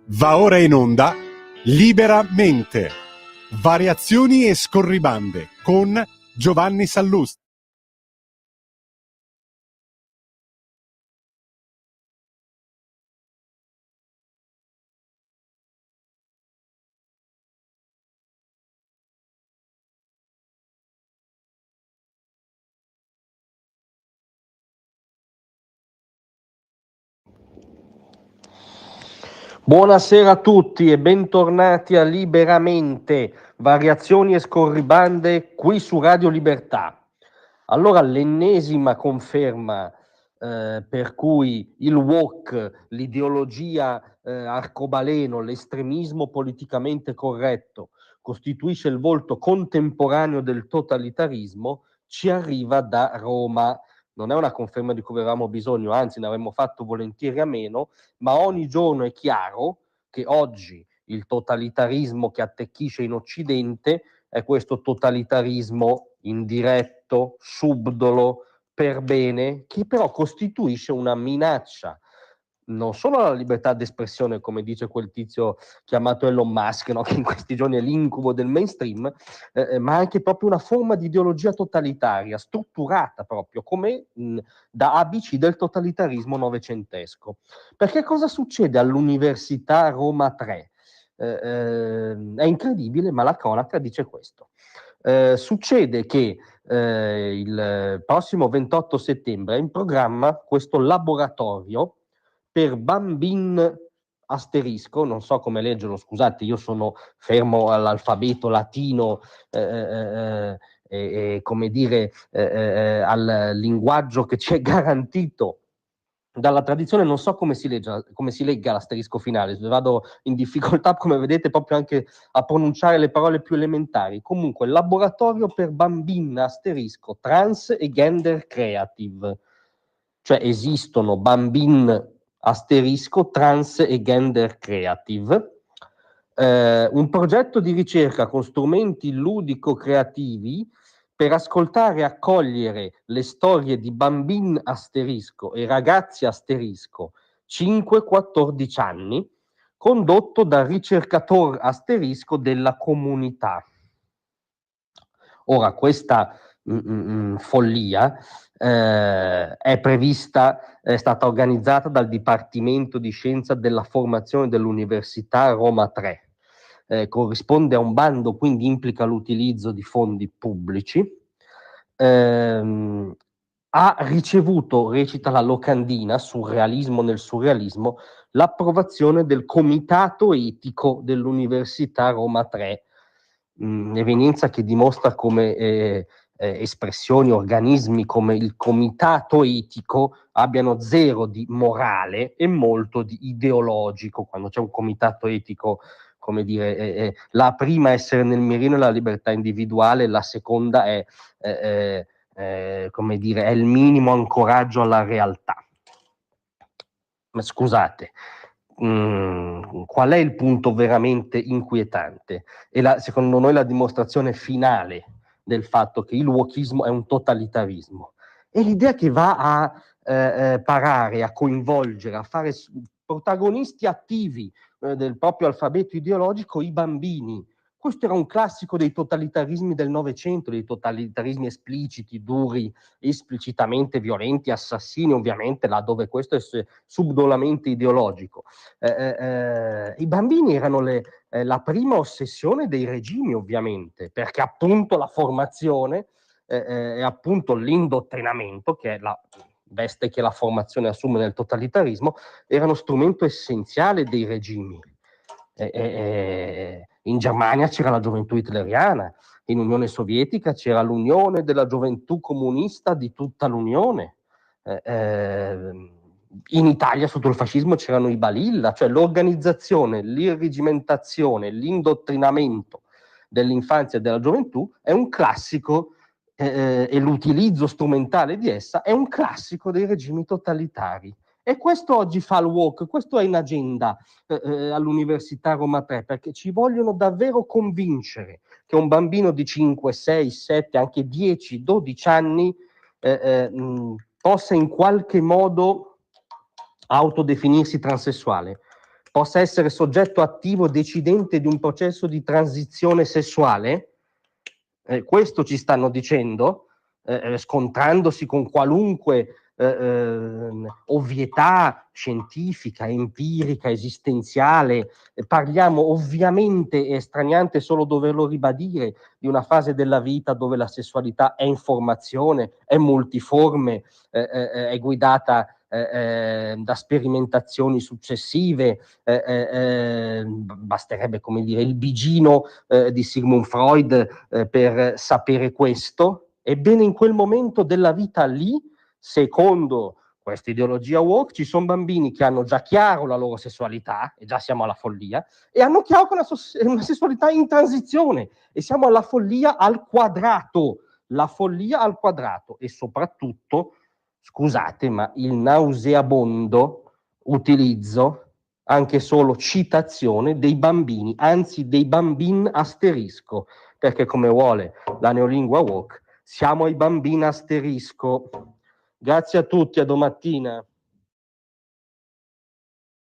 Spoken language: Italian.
Va ora in onda Liberamente, variazioni e scorribande con Giovanni Sallusti. Buonasera a tutti e bentornati a Liberamente, variazioni e scorribande qui su Radio Libertà. Allora, l'ennesima conferma per cui il woke, l'ideologia arcobaleno, l'estremismo politicamente corretto costituisce il volto contemporaneo del totalitarismo, ci arriva da Roma. Non è una conferma di cui avevamo bisogno, anzi ne avremmo fatto volentieri a meno, ma ogni giorno è chiaro che oggi il totalitarismo che attecchisce in Occidente è questo totalitarismo indiretto, subdolo, per bene, che però costituisce una minaccia non solo alla libertà d'espressione, come dice quel tizio chiamato Elon Musk, no? Che in questi giorni è l'incubo del mainstream, ma anche proprio una forma di ideologia totalitaria, strutturata proprio come da ABC del totalitarismo novecentesco. Perché cosa succede all'Università Roma 3? È incredibile, ma la cronaca dice questo. Succede che il prossimo 28 settembre è in programma questo laboratorio per bambin asterisco, non so come leggerlo, scusate, io sono fermo all'alfabeto latino come dire al linguaggio che ci è garantito dalla tradizione, non so come si legga l'asterisco finale, vado in difficoltà, come vedete, proprio anche a pronunciare le parole più elementari. Comunque, laboratorio per bambin asterisco trans e gender creative, cioè esistono bambin asterisco trans e gender creative, un progetto di ricerca con strumenti ludico-creativi per ascoltare e accogliere le storie di bambin asterisco e ragazzi asterisco 5-14 anni, condotto dal ricercator asterisco della comunità. Ora, questa follia è prevista, è stata organizzata dal Dipartimento di Scienza della Formazione dell'Università Roma 3. Corrisponde a un bando, quindi implica l'utilizzo di fondi pubblici. Ha ricevuto, recita la locandina, surrealismo nel surrealismo, l'approvazione del Comitato Etico dell'Università Roma 3, evenienza che dimostra come espressioni, organismi come il Comitato Etico abbiano zero di morale e molto di ideologico. Quando c'è un comitato etico, come dire, la prima è essere nel mirino è la libertà individuale, la seconda è come dire, è il minimo ancoraggio alla realtà. Ma scusate, qual è il punto veramente inquietante? E secondo noi la dimostrazione finale del fatto che il wokismo è un totalitarismo. È l'idea che va a parare, a coinvolgere, a fare protagonisti attivi del proprio alfabeto ideologico i bambini. Questo era un classico dei totalitarismi del Novecento, dei totalitarismi espliciti, duri, esplicitamente violenti, assassini, ovviamente, laddove questo è subdolamente ideologico. I bambini erano la prima ossessione dei regimi, ovviamente, perché appunto la formazione e appunto l'indottrinamento, che è la veste che la formazione assume nel totalitarismo, erano strumento essenziale dei regimi. In Germania c'era la gioventù hitleriana, in Unione Sovietica c'era l'Unione della Gioventù Comunista di tutta l'Unione, in Italia sotto il fascismo c'erano i Balilla, cioè l'organizzazione, l'irregimentazione, l'indottrinamento dell'infanzia e della gioventù è un classico e l'utilizzo strumentale di essa è un classico dei regimi totalitari. E questo oggi fa il woke, questo è in agenda all'Università Roma 3, perché ci vogliono davvero convincere che un bambino di 5, 6, 7, anche 10, 12 anni possa in qualche modo autodefinirsi transessuale. possa essere soggetto attivo decidente di un processo di transizione sessuale? Questo ci stanno dicendo, scontrandosi con qualunque ovvietà scientifica, empirica, esistenziale. Parliamo ovviamente, è straniante solo doverlo ribadire, di una fase della vita dove la sessualità è informazione, è multiforme, è guidata da sperimentazioni successive, basterebbe, come dire, il bigino di Sigmund Freud per sapere questo. Ebbene, in quel momento della vita lì, secondo questa ideologia woke, ci sono bambini che hanno già chiaro la loro sessualità, e già siamo alla follia, e hanno chiaro che è una sessualità in transizione, e siamo alla follia al quadrato, la follia al quadrato, e soprattutto, scusate, ma il nauseabondo utilizzo, anche solo citazione, dei bambini, anzi dei bambin asterisco, perché come vuole la neolingua woke, siamo ai bambini asterisco. Grazie a tutti, a domattina.